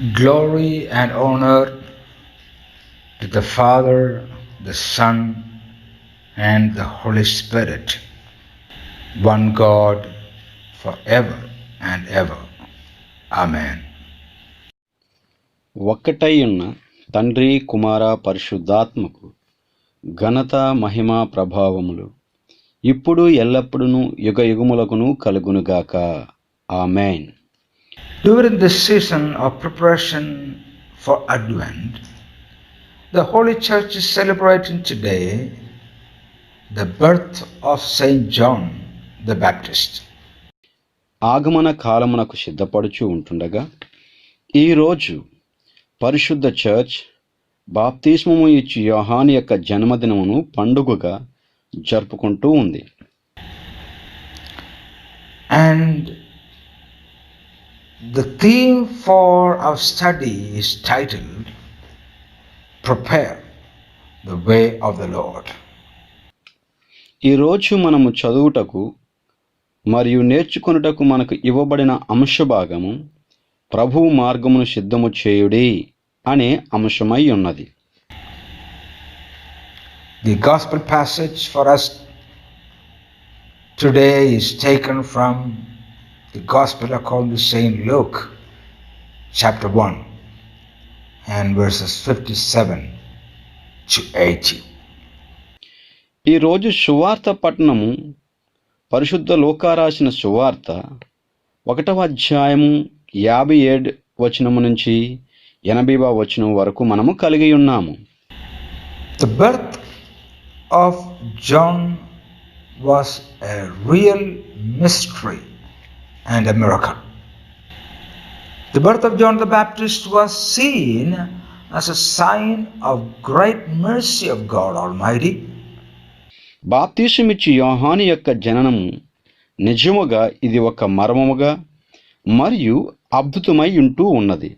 Glory and honor to the Father, the Son, and the Holy Spirit, one God, forever and ever. Amen. ఒక్కటై ఉన్న తండ్రి కుమార పరిశుద్ధాత్మకు ఘనత మహిమ ప్రభావములు ఇప్పుడు ఎల్లప్పుడూ యుగయుగములకును కలుగునుగాక. ఆమేన్. During this season of preparation for Advent, the Holy Church is celebrating today the birth of Saint John the Baptist. ఆగమన కాలమునకు సిద్ధపడుచు ఉంటుండగా ఈరోజు పరిశుద్ధ చర్చ్ బాప్తిస్మము ఇచ్చి యోహాను యొక్క జన్మదినమును పండుగగా జరుపుకుంటూ ఉంది. And the theme for our study is titled Prepare the Way of the Lord. ఈరోజు మనము చదువుటకు మరియు నేర్చుకొనుటకు మనకు ఇవ్వబడిన అంశభాగము ప్రభువు మార్గమును సిద్ధము చేయుడి అనే అంశమై ఉన్నది. The gospel passage for us today is taken from the Gospel according to Saint Luke, chapter 1, and verses 57 to 80. ఈరోజు సువార్త పట్టణము పరిశుద్ధ లూకా రాసిన సువార్త 1వ అధ్యాయము 57 వచనము నుంచి 80వ వచనం వరకు మనము కలిగి ఉన్నాము. The birth of John was a real mystery and a miracle. The birth of John the Baptist was seen as a sign of great mercy of God Almighty. బాప్తిసమిచ్చి యోహాను యొక్క జననము నిజముగా ఇది ఒక మర్మముగా మరియు అద్భుతమై ఉంటూ ఉన్నది.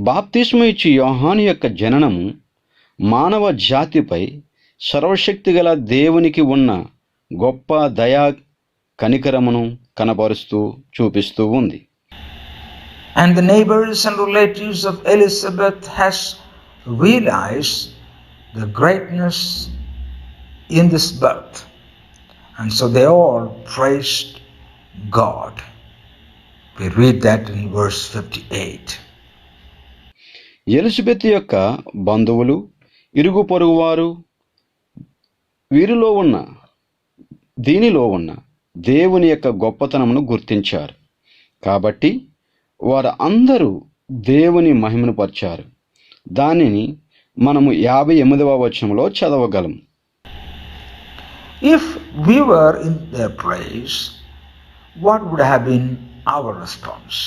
బాప్తిస్మం ఇచ్చి యోహాను యొక్క జననము మానవ జాతిపై సర్వశక్తిగల దేవునికి ఉన్న గొప్ప దయా కనికరమును కనబరుస్తూ చూపిస్తూ ఉంది. And the neighbors and relatives of Elizabeth has realized the greatness in this birth, and so they all praised God. We read that in verse 58. Elizabeth యొక్క బంధువులు ఇరుగు పొరుగువారు దీనిలో ఉన్న దేవుని యొక్క గొప్పతనమును గుర్తించారు. కాబట్టి వారు అందరూ దేవుని మహిమను పరిచారు. దానిని మనము 58వ వచనంలో చదవగలం. If we were in their place, what would have been our response?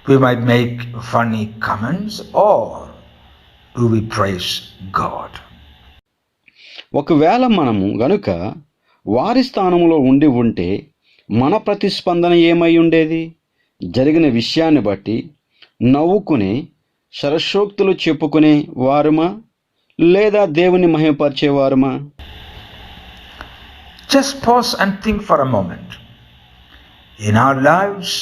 We might make funny comments, or do we praise God? ఒకవేళ మనము గనుక వారి స్థానంలో ఉంటే మన ప్రతిస్పందన ఏమై ఉండేది? జరిగిన విషయాన్ని బట్టి నవ్వుకునే సరశోక్తులు చెప్పుకునే వారుమా లేదా దేవుని మహిమపరిచేవారుమా? Just pause and think for a moment. In our lives,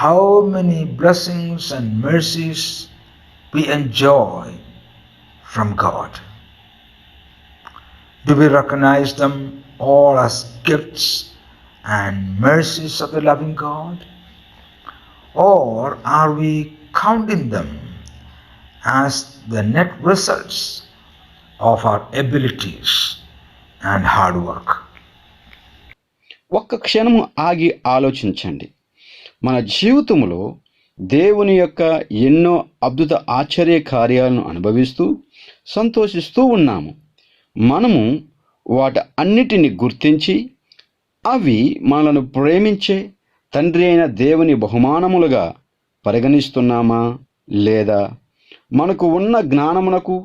how many blessings and mercies we enjoy from God? Do we recognize them all as gifts and mercies of the loving God? Or are we counting them as the net results of our abilities and hard work? ఒక్క క్షణము ఆగి ఆలోచించండి. మన జీవితంలో దేవుని యొక్క ఎన్నో అద్భుత ఆశ్చర్య కార్యాలను అనుభవిస్తూ సంతోషిస్తూ ఉన్నాము. మనము వాటి అన్నిటిని గుర్తించి అవి మనలను ప్రేమించే తండ్రి అయిన దేవుని బహుమానములుగా పరిగణిస్తున్నామా లేదా మనకు ఉన్న జ్ఞానమునకు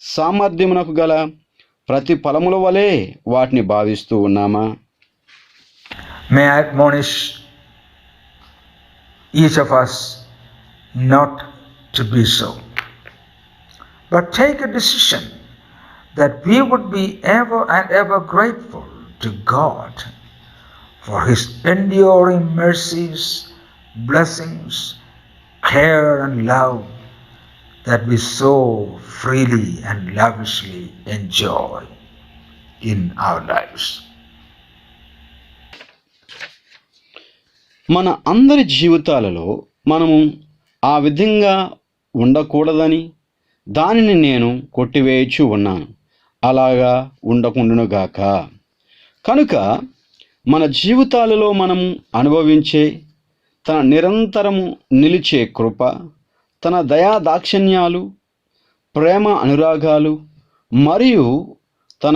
సామర్థ్యమునకు గల ప్రతిఫలముల వలె వాటిని భావిస్తూ ఉన్నామా? May I admonish each of us not to be so, but take a decision that we would be ever and ever grateful to God for His enduring mercies blessings, care, and love that we so freely and lavishly enjoy in our lives. మన అందరి జీవితాలలో మనము ఆ విధంగా ఉండకూడదని దానిని నేను కొట్టివేయచ్చు ఉన్నాను. అలాగా ఉండకుండునుగాక. కనుక మన జీవితాలలో మనము అనుభవించే తన నిరంతరము నిలిచే కృప, తన దయా దాక్షిణ్యాలు, ప్రేమ అనురాగాలు మరియు తన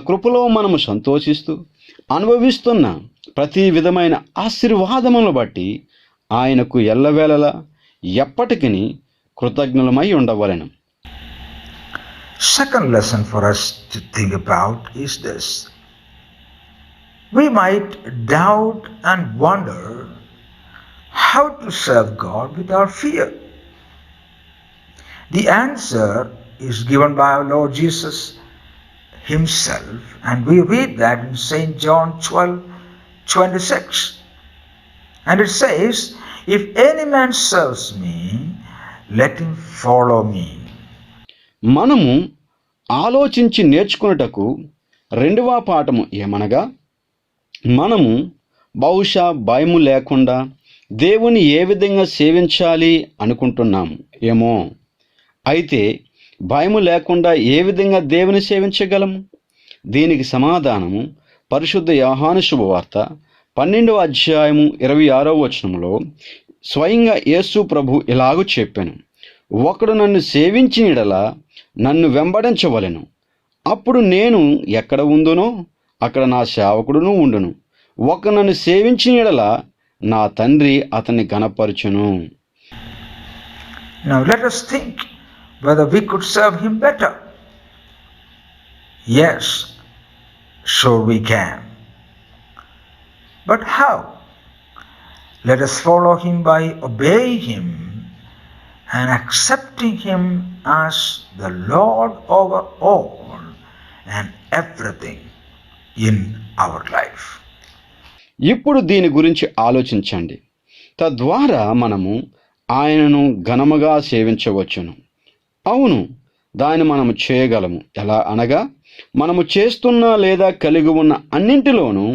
కృపలో మనము సంతోషిస్తూ అనుభవిస్తున్న ప్రతి విధమైన ఆశీర్వాదములను బట్టి ఆయనకు ఎల్లవేళలా ఎప్పటికీ కృతజ్ఞులమై ఉండవలెను. Second lesson for us to think about is this. We might doubt and wonder how to serve God without fear. The answer is given by our Lord Jesus himself, and we read that in St. John 12:26. And it says, "If any man serves me, let him follow me." మనము ఆలోచించి నేర్చుకున్నటకు రెండవ పాఠము ఏమనగా, మనము బహుశా భయము లేకుండా దేవుని ఏ విధంగా సేవించాలి అనుకుంటున్నాము ఏమో. అయితే భయము లేకుండా ఏ విధంగా దేవుని సేవించగలము? దీనికి సమాధానము పరిశుద్ధ యోహాను శుభవార్త 12వ అధ్యాయము 26వ వచనంలో స్వయంగా యేసు ప్రభు ఇలాగూ చెప్పాను, ఒకడు నన్ను సేవించిన యెడల నన్ను వెంబడించవలెను. అప్పుడు నేను ఎక్కడ ఉందునో అక్కడ నా సేవకుడును ఉండును. ఒకడు నన్ను సేవించిన యెడల నా తండ్రి అతన్ని ఘనపరచును. Now let us think whether we could serve him better. Yes, sure we can. But how? Let us follow him by obeying him and accepting him as the Lord over all and everything in our life. ఇప్పుడు దీని గురించి ఆలోచించండి. తద్వారా మనము ఆయనను ఘనముగా సేవించవచ్చును. అవును, దాన్ని మనము చేయగలము. ఎలా అనగా, మనము చేస్తున్న లేదా కలిగి ఉన్న అన్నింటిలోనూ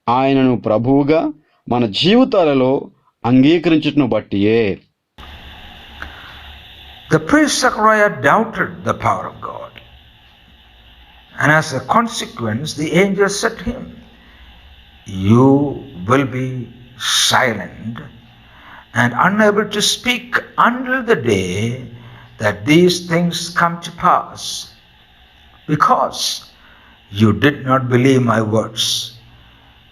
ఆయనను ప్రభువుగా మన జీవితాలలో అంగీకరించుటను బట్టియే. The priest Zechariah doubted the power of God, and as a consequence the angel said to him, "You will be silent and unable to speak until the day that these things come to pass, because you did not believe my words,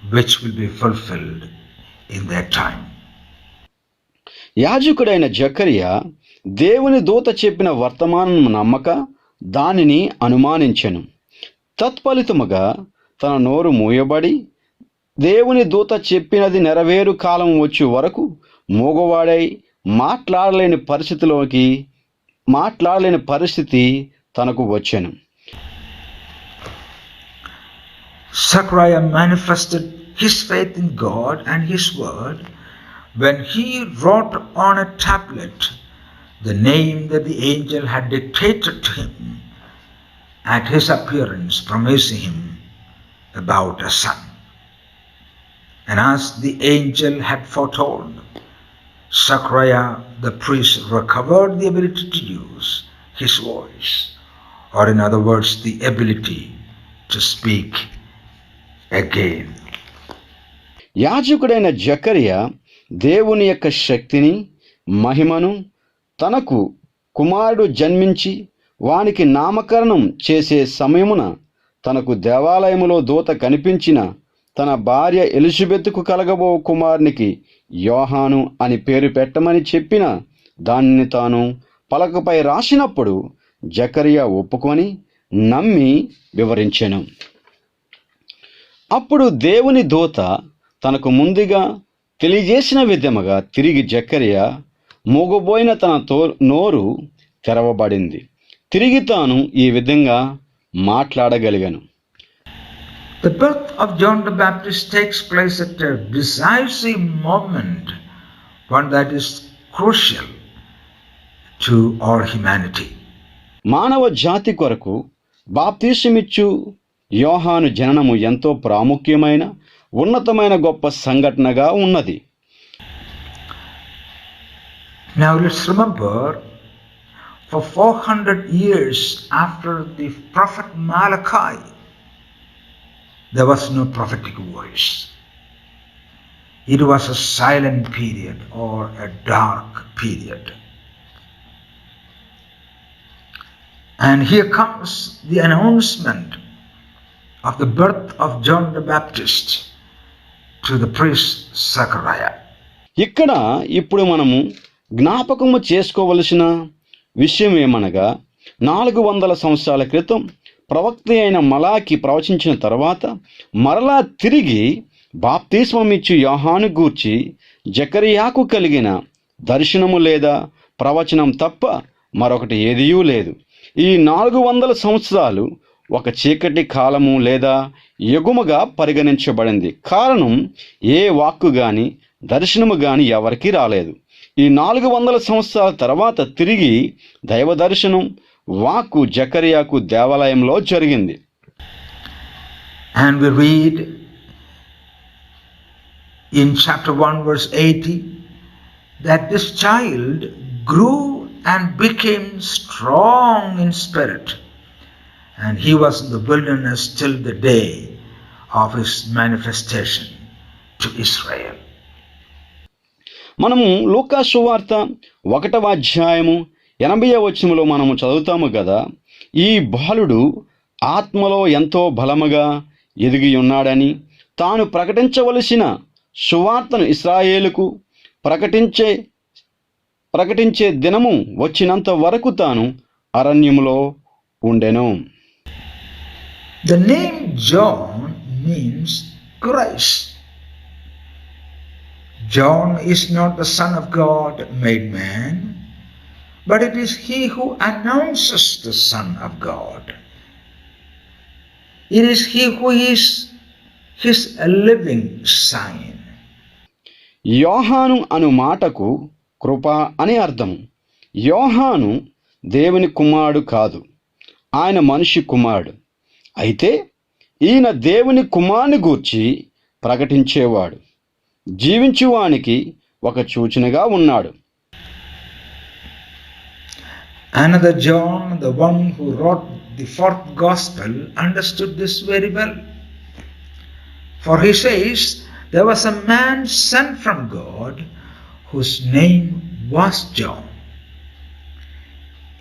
which will be fulfilled in their time." యాజకుడైన జకరియా దేవుని దూత చెప్పిన వర్తమానం నమ్మక దానిని అనుమానించెను. తత్ఫలితముగా తన నోరు మూయబడి దేవుని దూత చెప్పినది నెరవేరు కాలం వచ్చే వరకు మూగవాడై మాట్లాడలేని పరిస్థితి తనకు వచ్చెను. Zechariah manifested his faith in God and his word when he wrote on a tablet the name that the angel had dictated to him at his appearance, promising him about a son. And as the angel had foretold, Zechariah the priest recovered the ability to use his voice, or in other words, the ability to speak again. యాజకుడైన జకరియా దేవుని యొక్క శక్తిని, మహిమను, తనకు కుమారుడు జన్మించి వానికి నామకరణం చేసే సమయమున తనకు దేవాలయములో దూత కనిపించిన తన భార్య ఎలిజబెత్కు కలగబో కుమారునికి యోహాను అని పేరు పెట్టమని చెప్పిన దానిని తాను పలకపై రాసినప్పుడు జకరియా ఒప్పుకొని నమ్మి వివరించెను. అప్పుడు దేవుని దూత తనకు ముందుగా తెలియజేసిన విధముగా తిరిగి జకరియా మూగబోయిన తన నోరు తెరవబడింది. తిరిగి తాను ఈ విధంగా మాట్లాడగలిగాను. The birth of John the Baptist takes place at a decisive moment, one that is crucial to all humanity. మానవ జాతి కొరకు బాప్తీసమిచ్చు యోహాను జననము ఎంతో ప్రాముఖ్యమైన ఉన్నతమైన గొప్ప సంఘటనగా ఉన్నది. Now let's remember, for 400 years after the prophet Malachi, there was no prophetic voice. It was a silent period or a dark period. And here comes the announcement of the birth of John the Baptist to the priest Zechariah. ఇక్కడ ఇప్పుడు మనము జ్ఞాపకము చేసుకోవలసిన విషయం ఏమనగా 400 సంవత్సరాల క్రితం ప్రవక్త అయిన మలాకి ప్రవచించిన తర్వాత మరలా తిరిగి బాప్తిస్మమిచ్చు యోహాను గూర్చి జకరియాకు కలిగిన దర్శనము లేదా ప్రవచనం తప్ప మరొకటి ఏదీయూ లేదు. ఈ 400 సంవత్సరాలు ఒక చీకటి కాలము లేదా యుగముగా పరిగణించబడింది. కారణం ఏ వాక్కు గాని దర్శనము గాని ఎవరికీ రాలేదు. ఈ 400 సంవత్సరాల తర్వాత తిరిగి దైవ దర్శనం వాక్కు జకరియాకు దేవాలయంలో జరిగింది. And we read in chapter 1 verse 80 that this child grew and became strong in spirit, and he was in the wilderness till the day of his manifestation to Israel. మనము లూకా సువార్త 1వ అధ్యాయము 80వ వచనములో మనము చదువుతాము కదా, ఈ బాలుడు ఆత్మలో ఎంతో బలముగా ఎదిగి ఉన్నాడని, తాను ప్రకటించవలసిన సువార్తను ఇశ్రాయేలుకు ప్రకటించే దినము వచ్చినంత వరకు తాను అరణ్యములో ఉండెను. The name John means grace. John is not the Son of God made man, but it is he who announces the Son of God. It is he who is his living sign. యోహాను అను మాటకు కృప అని అర్థం. యోహాను దేవుని కుమారుడు కాదు, ఆయన మనిషి కుమారుడు. అయితే ఈయన దేవుని కుమారుని గూర్చి ప్రకటించేవాడు, జీవించువానికి ఒక సూచనగా ఉన్నాడు. Another John, the one who wrote the fourth gospel, understood this very well. For he says, there was a man sent from God whose name was John.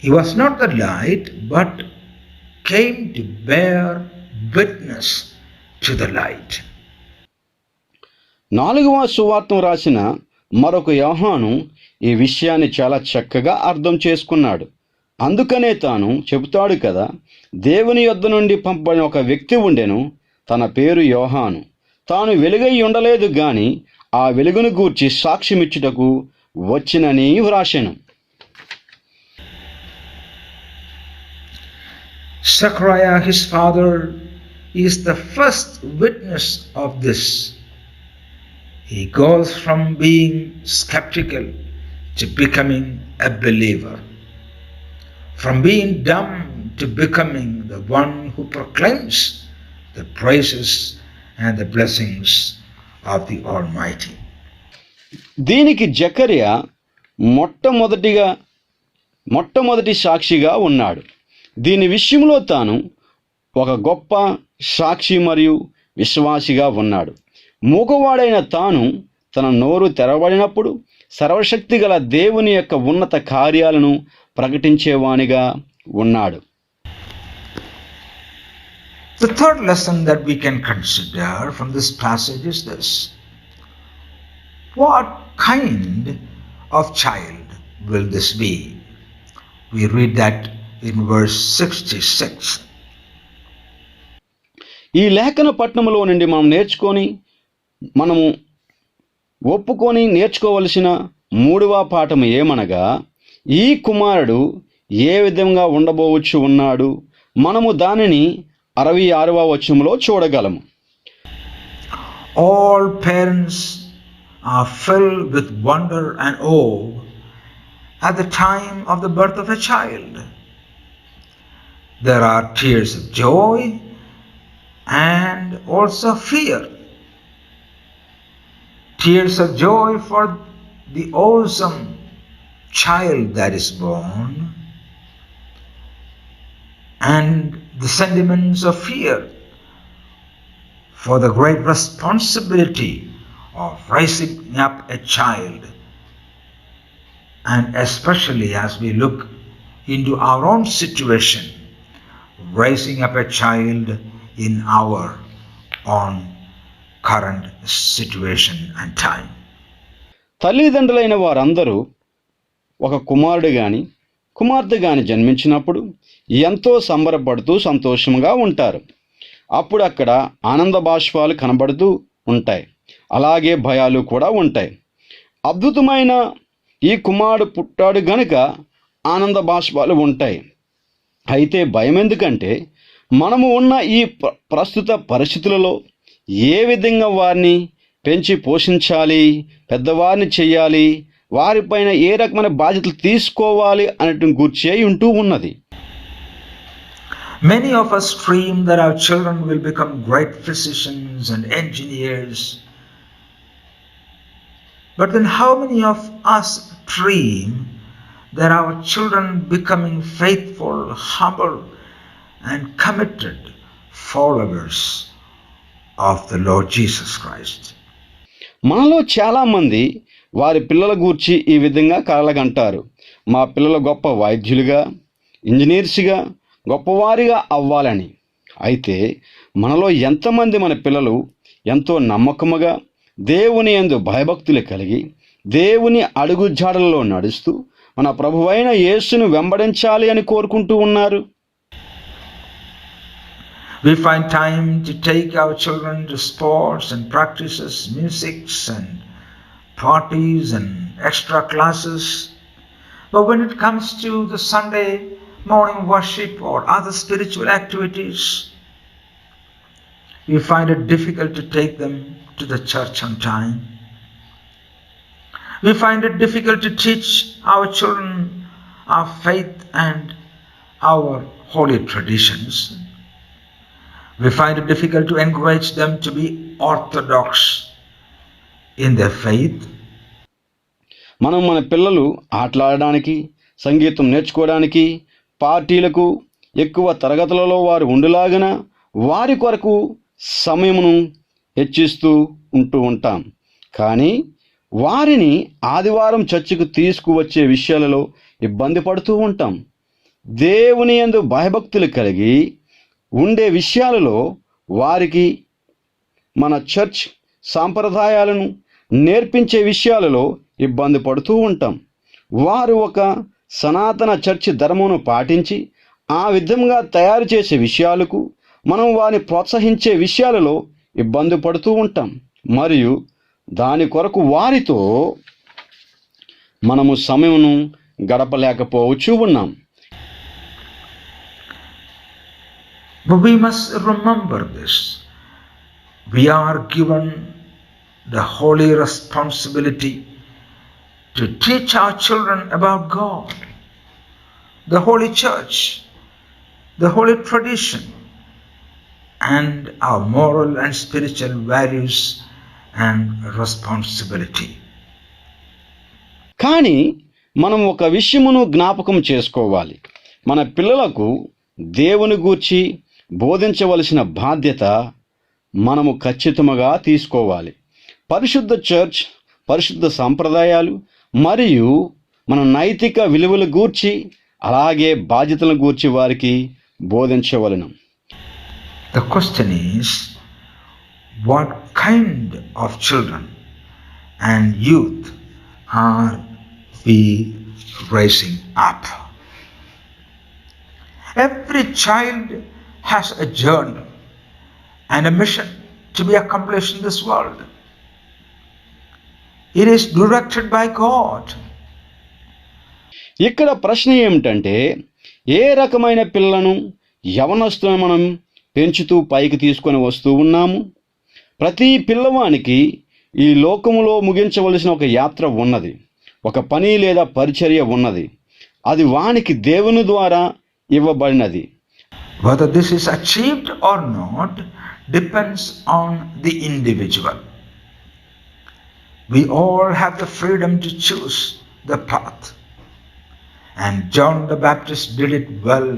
He was not the light, but came to bear witness to the light. 4వ సువార్తను రాసిన మరొక యోహాను ఈ విషయాన్ని చాలా చక్కగా అర్థం చేసుకున్నాడు. అందుకనే తాను చెబుతాడు కదా, దేవుని యొద్ద నుండి పంపబడిన ఒక వ్యక్తి ఉండెను, తన పేరు యోహాను. తాను వెలుగై ఉండలేదు గాని ఆ వెలుగును గూర్చి సాక్ష్యమిచ్చుటకు వచ్చినని వ్రాసెను. Zechariah, his father, is the first witness of this. He goes from being skeptical to becoming a believer, from being dumb to becoming the one who proclaims the praises and the blessings of the Almighty. దీనికి జకరియా మొట్టమొదటి సాక్షిగా ఉన్నాడు. దీని విషయంలో తాను ఒక గొప్ప సాక్షి మరియు విశ్వాసిగా ఉన్నాడు. మూగవాడైన తాను తన నోరు తెరవబడినప్పుడు సర్వశక్తి గల దేవుని యొక్క ఉన్నత కార్యాలను ప్రకటించేవానిగా ఉన్నాడు. The third lesson that we can consider from this passage is this: what kind of child will this be? We read that in verse 66. ఈ లేఖన పట్టణములో నుండి మనము ఒప్పుకొని నేర్చుకోవలసిన 3వ పాఠము ఏమనగా, ఈ కుమారుడు ఏ విధంగా ఉండబోవచ్చు ఉన్నాడు. మనము దానిని 66వ వచనంలో చూడగలము. All parents are filled with wonder and awe at the time of the birth of a child. There are tears of joy and also fear. Tears of joy for the awesome child that is born, and the sentiments of fear for the great responsibility of raising up a child, and especially as we look into our own situation, raising up a child in our own current situation and time. తల్లిదండ్రులైన వారందరూ ఒక కుమారుడు గాని కుమార్తె గాని జన్మించినప్పుడు ఎంతో సంబరపడుతూ సంతోషంగా ఉంటారు. అప్పుడు అక్కడ ఆనంద బాష్పాలు కనబడుతూ ఉంటాయి, అలాగే భయాలు కూడా ఉంటాయి. అద్భుతమైన ఈ కుమారుడు పుట్టాడు గనుక ఆనంద బాష్పాలు ఉంటాయి. అయితే భయం ఎందుకంటే మనము ఉన్న ఈ ప్రస్తుత పరిస్థితులలో ఏ విధంగా వారిని పెంచి పోషించాలి, పెద్దవారిని చేయాలి, వారిపైన ఏ రకమైన బాధ్యతలు తీసుకోవాలి అనేటువంటి గుర్చి ఉంటూ ఉన్నది. Many of us dream that our children will become great physicians and engineers. But then how many of us dream that our children becoming faithful, humble, and committed followers of the Lord Jesus Christ? మనలో చాలామంది వారి పిల్లల గూర్చి ఈ విధంగా కలగంటారు. మా పిల్లలు గొప్ప వైద్యులుగా, ఇంజనీర్స్గా, గొప్పవారిగా అవ్వాలని. అయితే మనలో ఎంతమంది మన పిల్లలు ఎంతో నమ్మకముగా దేవుని యందు భయభక్తులు కలిగి దేవుని అడుగుజాడల్లో నడుస్తూ మన ప్రభువైన యేసును వెంబడించాలి అని కోరుకుంటూ ఉన్నారు? We find time to take our children to sports and practices, musics and parties and extra classes. But when it comes to the Sunday morning worship or other spiritual activities, we find it difficult to take them to the church on time. We find it difficult to teach our children our faith and our holy traditions. We find it difficult to encourage them to be orthodox in their faith. మనం మన పిల్లలు ఆటలాడడానికి, సంగీతం నేర్చుకోవడానికి, పార్టీలకు, ఎక్కువ తరగతులలో వారు ఉండులాగన వారి కొరకు సమయమును హెచ్చిస్తూ ఉంటూ ఉంటాం. కానీ వారిని ఆదివారం చర్చికి తీసుకువచ్చే విషయాలలో ఇబ్బంది పడుతూ ఉంటాం. దేవుని యందు భయభక్తులు కలిగి ఉండే విషయాలలో వారికి మన చర్చ్ సాంప్రదాయాలను నేర్పించే విషయాలలో ఇబ్బంది పడుతూ ఉంటాం. వారు ఒక సనాతన చర్చి ధర్మమును పాటించి ఆ విధంగా తయారు చేసే విషయాలకు మనం వారిని ప్రోత్సహించే విషయాలలో ఇబ్బంది పడుతూ ఉంటాం. మరియు దాని కొరకు వారితో మనము సమయమును గడపలేకపోవచ్చు ఉన్నాం. But we must remember this. We are given the holy responsibility to teach our children about God, the holy church, the holy tradition, and our moral and spiritual values and responsibility. కానీ మనం ఒక విషయమును జ్ఞాపకం చేసుకోవాలి. మన పిల్లలకు దేవుని గూర్చి బోధించవలసిన బాధ్యత మనము ఖచ్చితంగా తీసుకోవాలి. పరిశుద్ధ చర్చ్, పరిశుద్ధ సంప్రదాయాలు మరియు మన నైతిక విలువల గూర్చి అలాగే బాధ్యతల గూర్చి వారికి బోధించవలెను. The question is, what kind of children and youth are we raising up? Every child has a journey and a mission to be accomplished in this world. It is directed by God. ఇక్కడ ప్రశ్న ఏమిటంటే, ఏ రకమైన పిల్లలను యవనస్తులను మనం పెంచుతూ పైకి తీసుకొని వస్తూ ఉన్నాము. ప్రతి పిల్లవానికి ఈ లోకములో ముగించవలసిన ఒక యాత్ర ఉన్నది, ఒక పని లేదా పరిచర్య ఉన్నది. అది వానికి దేవుని ద్వారా ఇవ్వబడినది. Whether this is achieved or not depends on the individual. We all have the freedom to choose the path. And John the Baptist did it well,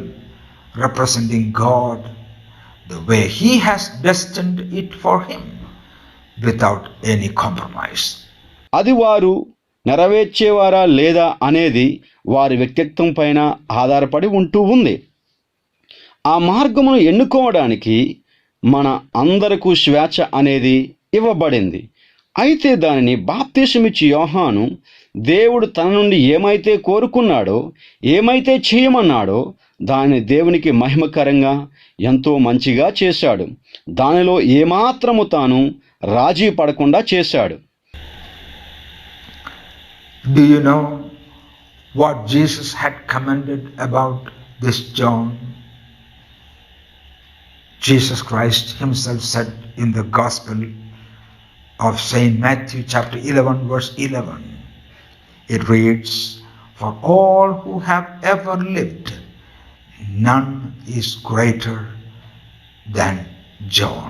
representing God the way He has destined it for him, without any compromise. అది వారు నెరవేర్చేవారా లేదా అనేది వారి వ్యక్తిత్వం పైన ఆధారపడి ఉంటూ ఉంది. ఆ మార్గమును ఎన్నుకోవడానికి మన అందరకు స్వేచ్ఛ అనేది ఇవ్వబడింది. అయితే దానిని బాప్తిసమిచ్చి యోహాను దేవుడు తన నుండి ఏమైతే కోరుకున్నాడో, ఏమైతే చేయమన్నాడో దానిని దేవునికి మహిమకరంగా ఎంతో మంచిగా చేశాడు. దానిలో ఏమాత్రము తాను రాజీ పడకుండా చేశాడు. Do you know what Jesus had commented about this John? Jesus Christ himself said in the Gospel of Saint Matthew chapter 11 verse 11. It reads, "For all who have ever lived, none is greater than John."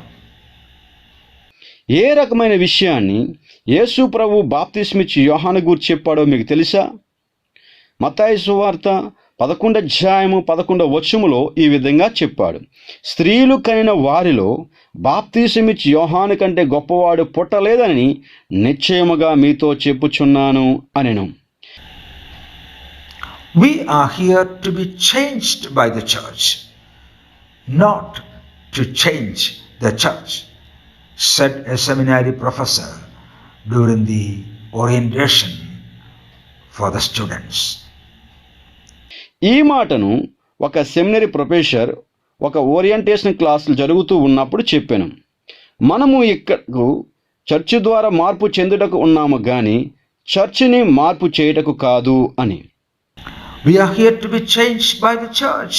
ఏ రకమైన విషయాన్ని యేసు ప్రభు బాప్తిస్మిచ్చి యోహాను గురించి చెప్పాడో మీకు తెలుసా? మత్తయి సువార్త 11:11 ఈ విధంగా చెప్పాడు, స్త్రీలు కనిన వారిలో బాప్తిసమిచ్చి యోహాను కంటే గొప్పవాడు పుట్టలేదని నిశ్చయముగా మీతో చెప్పుచున్నాను అనెను. We are here to be changed by the church, not to change the church, said a seminary professor during the orientation for the students. ఈ మాటను ఒక సెమినరీ ప్రొఫెసర్ ఒక ఓరియంటేషన్ క్లాసులు జరుగుతూ ఉన్నప్పుడు చెప్పాను. మనము ఇక్కడకు చర్చి ద్వారా మార్పు చెందుటకు ఉన్నాము కానీ చర్చిని మార్పు చేయుటకు కాదు అని. We are here to be changed by the church.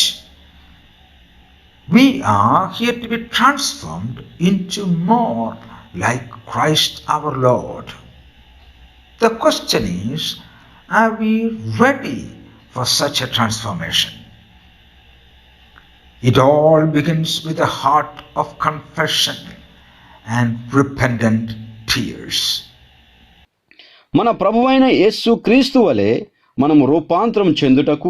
We are here to be transformed into more like Christ our Lord. The question is, are we ready for such a transformation? It all begins with a heart of confession and repentant tears. మన ప్రభువైన యేసు క్రీస్తు వలె మనము రూపాంతరం చెందుటకు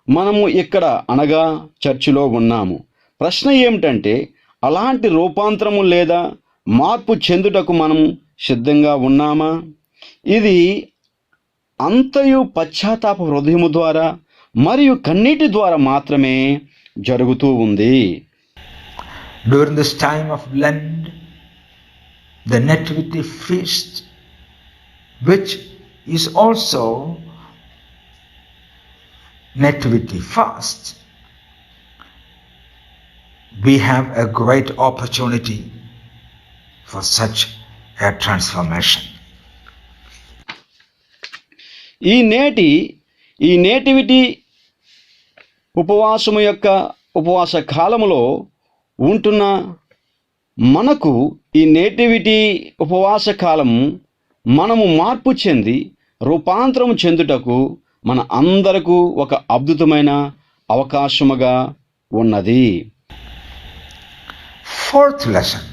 మనము ఇక్కడ అనగా చర్చిలో ఉన్నాము. ప్రశ్న ఏమిటంటే, అలాంటి రూపాంతరము లేదా మార్పు చెందుటకు మనం సిద్ధంగా ఉన్నామా? ఇది అంతయు పశ్చాత్తాప హృదయము ద్వారా మరియు కన్నీటి ద్వారా మాత్రమే జరుగుతూ ఉంది. During this time of Lent, the Nativity feast, which is also Nativity fast, we have a great opportunity for such a transformation. ఈ నేటివిటీ ఉపవాస కాలములో ఉంటున్న మనకు ఈ నేటివిటీ ఉపవాస కాలము మనము మార్పు చెంది రూపాంతరం చెందుటకు మన అందరకు ఒక అద్భుతమైన అవకాశముగా ఉన్నది. Fourth lesson.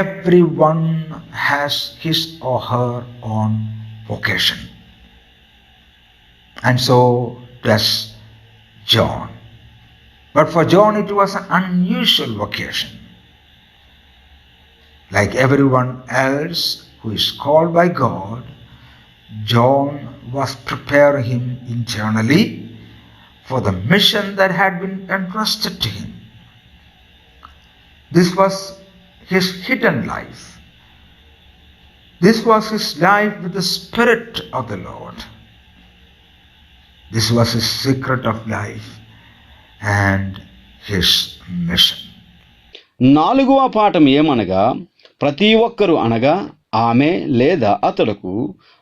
Everyone has his or her own vocation. And so does John. But for John it was an unusual vocation. Like everyone else who is called by God, John was preparing him internally for the mission that had been entrusted to him. This was his hidden life. This was his life with the Spirit of the Lord. This was his secret of life and his mission. 4వ పాఠం ఏమనగా, ప్రతి ఒక్కరు అనగా ఆమె లేదా అతడుకు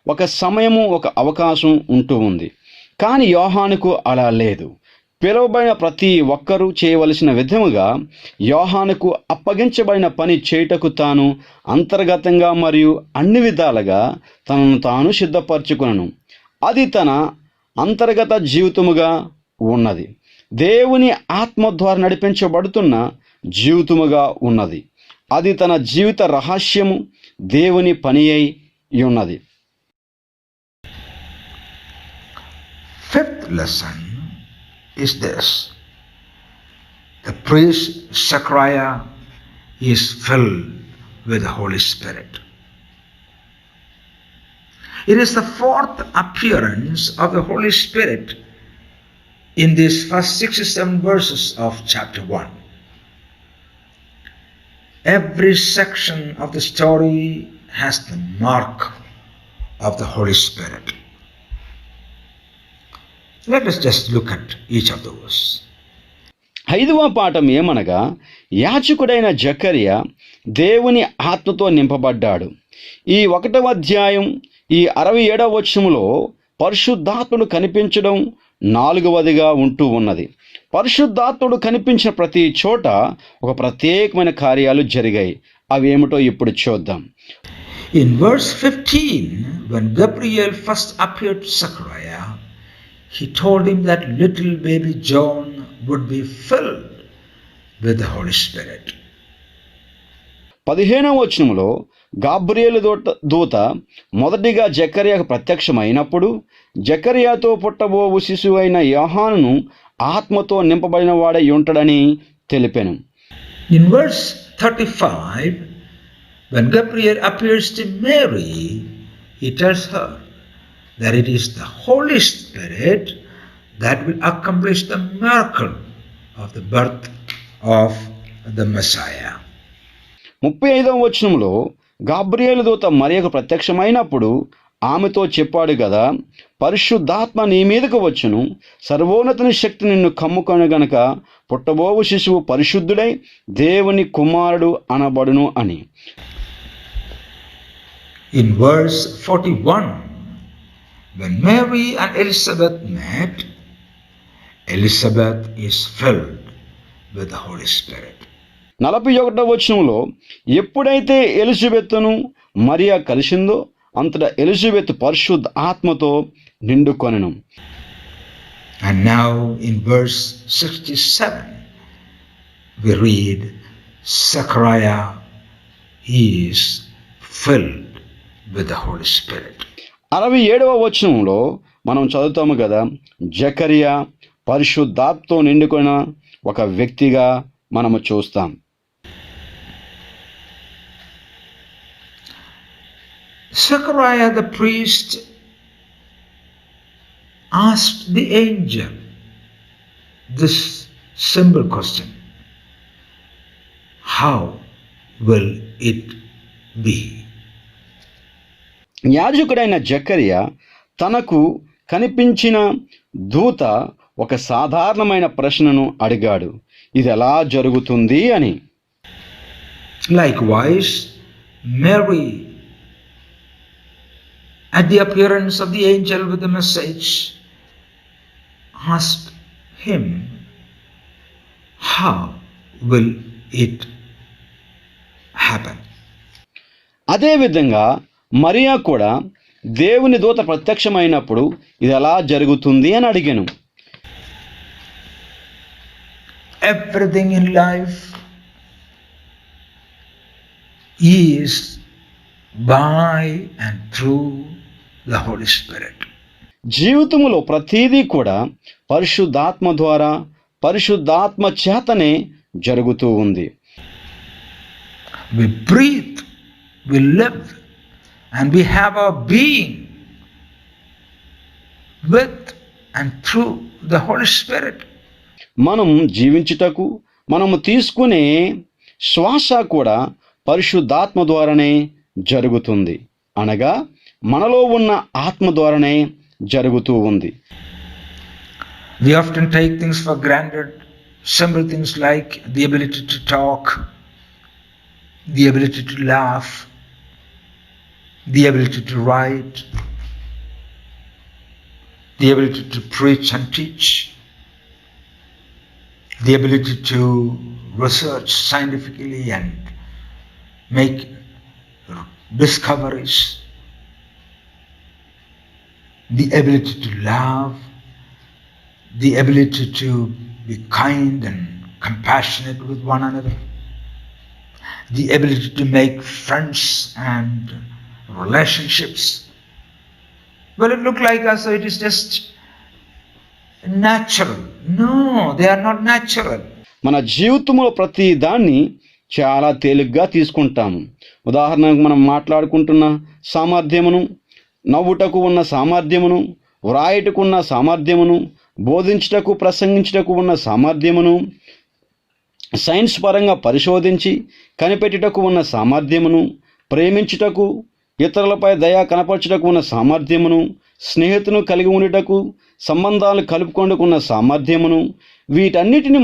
ఒక సమయము ఒక అవకాశం ఉంటూ ఉంది. కానీ యోహానుకు అలా లేదు. పిలువబడిన ప్రతి ఒక్కరూ చేయవలసిన విధముగా యోహానుకు అప్పగించబడిన పని చేయుటకు తాను అంతర్గతంగా మరియు అన్ని విధాలుగా తనను తాను సిద్ధపరచుకునను. అది తన అంతర్గత జీవితముగా ఉన్నది. దేవుని ఆత్మ ద్వారా నడిపించబడుతున్న జీవితముగా ఉన్నది. అది తన జీవిత రహస్యము, దేవుని పని అయి ఉన్నది. Fifth lesson is this: the priest Zechariah is filled with the Holy Spirit. It is the fourth appearance of the Holy Spirit in these first 67 verses of chapter 1. Every section of the story has the mark of the Holy Spirit. Let us just look at each of those. 5వ పాఠం ఏమనగా, యాజకుడైన జకర్యా దేవుని ఆత్మతో నింపబడ్డాడు. ఈ 1వ అధ్యాయం ఈ 67వ వచనములో పరిశుద్ధాత్ముడు కనిపించడం 4వదిగా ఉంటూ ఉన్నది. పరిశుద్ధాత్ముడు కనిపించిన ప్రతి చోట ఒక ప్రత్యేకమైన కార్యాలు జరిగాయి. అవేమిటో ఇప్పుడు చూద్దాం. In verse 15, when Gabriel first appeared to Zechariah, he told him that little baby John would be filled with the Holy Spirit. 15వ వచనములో గాబ్రియేలు దూత మొదటిగా జకర్యాకు ప్రత్యక్షమైనప్పుడు జకర్యాతో పుట్టబోవు శిశువు అయిన యోహానును ఆత్మతో నింపబడిన వాడై ఉంటాడని తెలిపాను. In verse 35, when Gabriel appears to Mary, he tells her that it is the Holy Spirit that will accomplish the miracle of the birth of the Messiah. 35వ వచనంలో గాబ్రియేలు దూత మరియకు ప్రత్యక్షమైనప్పుడు ఆమెతో చెప్పాడు కదా, పరిశుద్ధాత్మ నీ మీదకు వచ్చును, సర్వోన్నతుని శక్తి నిన్ను కమ్ముకొని గనక పుట్టబోవు శిశువు పరిశుద్ధుడై దేవుని కుమారుడు అనబడును అని. In verse 41, when Mary and Elizabeth met, Elizabeth is filled with the Holy Spirit. 41వ వచనంలో ఎప్పుడైతే ఎలిజబెత్తును మరియా కలిసిందో అంతటా ఎలిజబెత్ పరిశుద్ధ ఆత్మతో నిండుకొనెను. And now in verse 67 we read Zechariah is filled with the Holy Spirit. 67వ వచనంలో మనం చదువుతాము కదా, జకర్యా పరిశుద్ధాత్మతో నిండుకొన్న ఒక వ్యక్తిగా మనము చూస్తాం. Zechariah the priest asked the angel this simple question: how will it be? యాజకుడైన జకర్యా తనకు కనిపించిన దూత ఒక సాధారణమైన ప్రశ్నను అడిగాడు, ఇది ఎలా జరుగుతుంది అని. Likewise, Mary, at the appearance of the angel with the message, asked him, how will it happen? అదేవిధంగా మరియా కూడా దేవుని దూత ప్రత్యక్షమైనప్పుడు ఇది ఎలా జరుగుతుంది అని అడిగాను. Everything in life is by and through the Holy Spirit. జీవితంలో ప్రతిదీ కూడా పరిశుద్ధాత్మ ద్వారా, పరిశుద్ధాత్మ చేతనే జరుగుతూ ఉంది. We breathe, we live, and we have our being with and through the Holy Spirit. మనం జీవించుటకు మనము తీసుకునే శ్వాస కూడా పరిశుద్ధాత్మ ద్వారానే జరుగుతుంది. అనగా మనలో ఉన్న ఆత్మ ద్వారానే జరుగుతూ ఉంది. We often take things for granted, simple things like the ability to talk, the ability to laugh, the ability to write, the ability to preach and teach. the ability to research scientifically and make discoveries, the ability to love, the ability to be kind and compassionate with one another, the ability to make friends and relationships. Well, it looked like as though it is just natural. No, they are not natural. మన జీవితంలో ప్రతి దాన్ని చాలా తేలిగ్గా తీసుకుంటాము. ఉదాహరణకు మనం మాట్లాడుకుంటున్న సామర్థ్యమును, నవ్వుటకు ఉన్న సామర్థ్యమును, వ్రాయుటకు ఉన్న సామర్థ్యమును, బోధించుటకు ప్రసంగించుటకు ఉన్న సామర్థ్యమును, సైన్స్ పరంగా పరిశోధించి కనిపెట్టుటకు ఉన్న సామర్థ్యమును, ప్రేమించుటకు, ఇతరులపై దయ కనపరచుటకు ఉన్న సామర్థ్యమును, స్నేహితును కలిగి ఉండుటకు, సంబంధాలు కలుపుకొండుకున్న సామర్థ్యమును, వీటన్నిటిని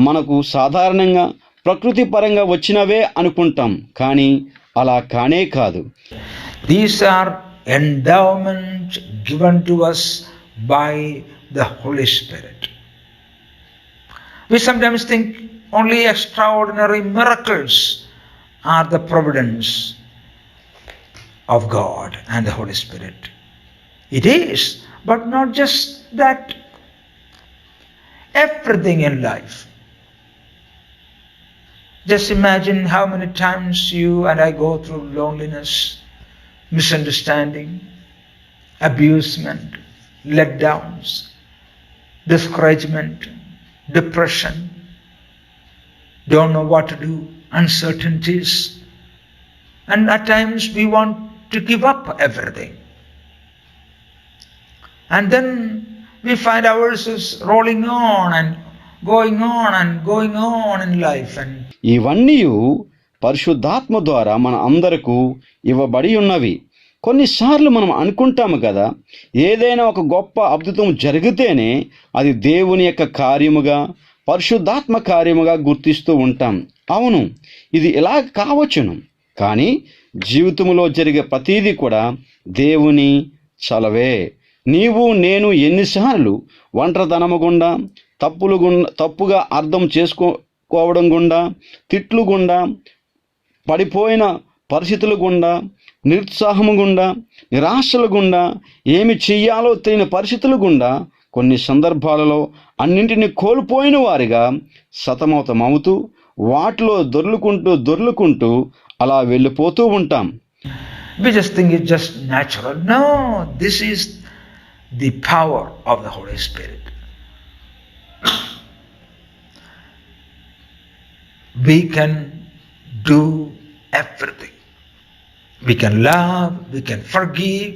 మనకు సాధారణంగా ప్రకృతి పరంగా వచ్చినవే అనుకుంటాం. కానీ అలా కానే కాదు. These are endowments given to us by the Holy Spirit. We sometimes think only extraordinary miracles are the providence of God and the Holy Spirit. It is, but not just that. Everything in life. Just imagine how many times you and I go through loneliness, misunderstanding, abusement, letdowns, discouragement, depression, don't know what to do, uncertainties, and at times we want to give up everything. And then we find ourselves rolling on and going on in life. And ఇవన్నీ పరిశుద్ధాత్మ ద్వారా మన అందరకు ఇవ్వబడి ఉన్నవి. కొన్నిసార్లు మనం అనుకుంటాము కదా, ఏదైనా ఒక గొప్ప అద్భుతం జరిగితేనే అది దేవుని యొక్క కార్యముగా, పరిశుద్ధాత్మ కార్యముగా గుర్తిస్తూ ఉంటాం. అవును, ఇది ఇలా కావచ్చును. కానీ జీవితంలో జరిగే ప్రతీది కూడా దేవుని చలవే. నీవు నేను ఎన్నిసార్లు ఒంటరితనము గుండా, తప్పుగా అర్థం చేసుకోవడం గుండా, తిట్లు గుండా, పడిపోయిన పరిస్థితుల గుండా, నిరుత్సాహము గుండా, నిరాశల గుండా, ఏమి చెయ్యాలో తెలియని పరిస్థితుల గుండా, కొన్ని సందర్భాలలో అన్నింటినీ కోల్పోయిన వారిగా సతమతమవుతూ వాటిలో దొర్లుకుంటూ అలా వెళ్ళిపోతూ ఉంటాం. We just think it's just natural. No, this is the power of the Holy Spirit. We can do everything. We can love, we can forgive,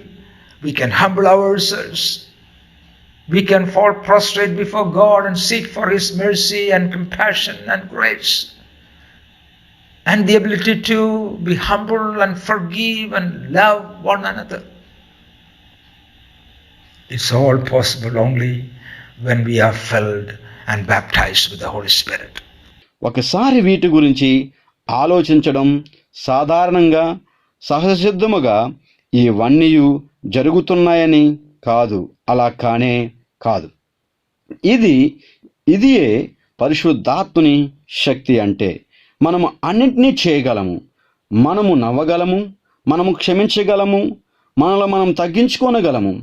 we can humble ourselves, we can fall prostrate before God and seek for His mercy and compassion and grace. And the ability to be humble and forgive and love one another. It's all possible only when we are filled and baptized with the Holy Spirit. ఒకసారి వీటి గురించి ఆలోచించడం సాధారణంగా సహజసిద్ధముగా ఇవన్నీ జరుగుతున్నాయని కాదు, అలా కానే కాదు. ఇదియే పరిశుద్ధాత్ముని శక్తి అంటే. మనము అన్నింటినీ చేయగలము. మనము నవ్వగలము, మనము క్షమించగలము, మనలో మనం తగ్గించుకోనగలము.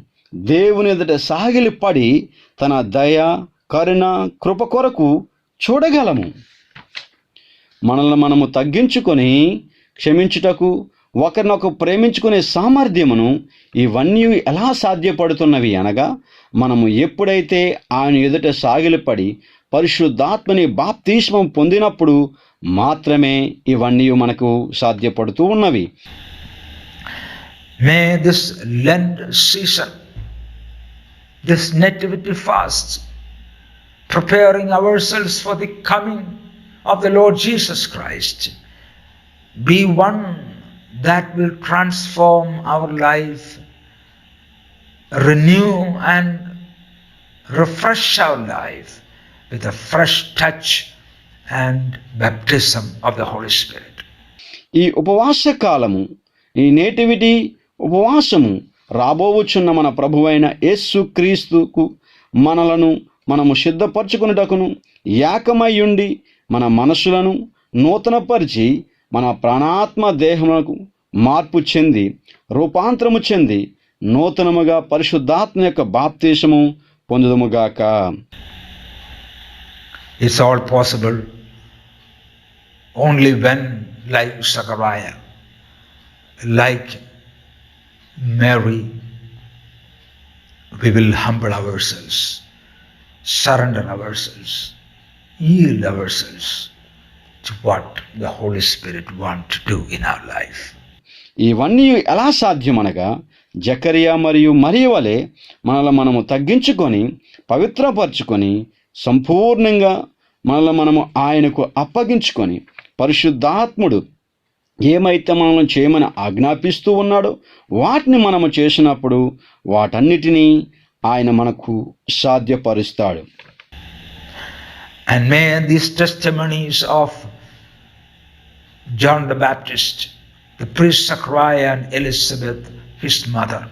దేవుని ఎదుట సాగిలిపడి తన దయ, కరుణ, కృప కొరకు చూడగలము. మనల్ని మనము తగ్గించుకొని క్షమించుటకు, ఒకరినొకరు ప్రేమించుకునే సామర్థ్యమును ఇవన్నీ ఎలా సాధ్యపడుతున్నవి అనగా, మనము ఎప్పుడైతే ఆయన ఎదుట సాగిలిపడి పరిశుద్ధాత్మని బాప్తిస్మం పొందినప్పుడు మాత్రమే ఇవన్నీ మనకు సాధ్యపడుతూ ఉన్నవి. May this Lent season, this nativity fast, preparing ourselves for the coming of the Lord Jesus Christ, be one that will transform our life, renew and refresh our life with a fresh touch and baptism of the Holy Spirit. ఈ ఉపవాస కాలము, ఈ nativity ఉపవాసము రాబోవుచున్న మన ప్రభువైన యేసు క్రీస్తుకు మనలను మనము సిద్ధపరచుకున్నటకును ఏకమై ఉండి మన మనసులను నూతనపరిచి మన ప్రాణాత్మ దేహములకు మార్పు చెంది రూపాంతరము చెంది నూతనముగా పరిశుద్ధాత్మ యొక్క బాప్తీసము పొందుదుముగాక. It's all possible only when, like Zechariah, like Mary, we will humble ourselves, surrender ourselves, yield ourselves to what the Holy Spirit wants to do in our life. ఇవన్నీ ఎలా సాధ్యమనగా జకరియా మరియు మరియ వలె మనము తగ్గించుకొని పవిత్రపరచుకొని సంపూర్ణంగా మనము ఆయనకు అప్పగించుకొని పరిశుద్ధాత్ముడు ఏమైతే మనల్ని చేయమని ఆజ్ఞాపిస్తూ ఉన్నాడో వాటిని మనము చేసినప్పుడు వాటన్నిటినీ ఆయన మనకు సాధ్యపరుస్తాడు. And may these testimonies of John the Baptist, the priest Zechariah and Elizabeth, his mother,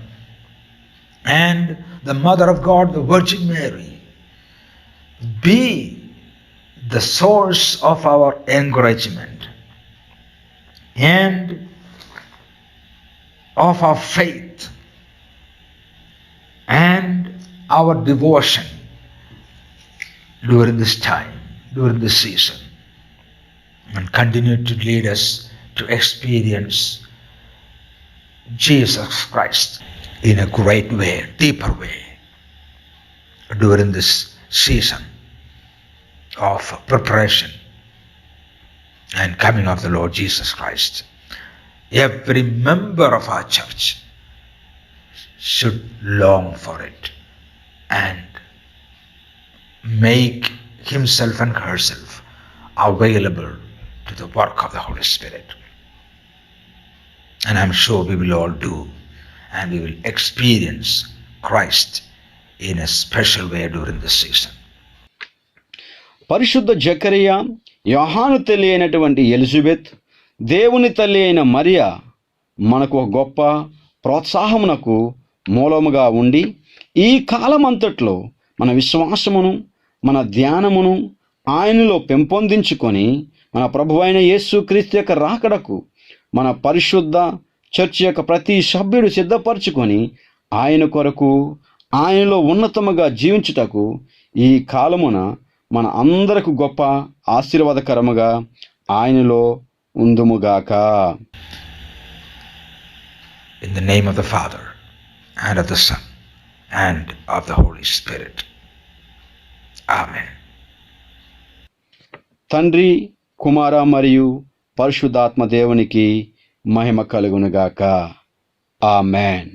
and the mother of God, the Virgin Mary, be the source of our encouragement and of our faith and our devotion during this time, during this season, and continue to lead us to experience Jesus Christ in a great way, deeper way, during this season of preparation and coming of the Lord Jesus Christ. Every member of our church should long for it and make himself and herself available to the work of the Holy Spirit. And I'm sure we will all do, and we will experience Christ in a special way during this season. పరిశుద్ధ జకరియా, యోహాను తల్లి అయినటువంటి Elizabeth, దేవుని తల్లి అయిన మరియా మనకు ఒక గొప్ప ప్రోత్సాహమునకు మూలముగా ఉండి ఈ కాలమంతట్లో మన విశ్వాసమును మన ధ్యానమును ఆయనలో పెంపొందించుకొని మన ప్రభువైన యేసుక్రీస్తు యొక్క రాకడకు మన పరిశుద్ధ చర్చి యొక్క ప్రతి సభ్యుడు సిద్ధపరచుకొని ఆయన కొరకు ఆయనలో ఉన్నతముగా జీవించుటకు ఈ కాలమున మన అందరకు గొప్ప ఆశీర్వాదకరముగా ఆయనలో ఉందుముగాక. In the name of the Father and of the Son and of the Holy Spirit. Amen. తండ్రి, కుమార మరియు పరిశుద్ధాత్మ దేవునికి మహిమ కలుగునుగాక. ఆమేన్.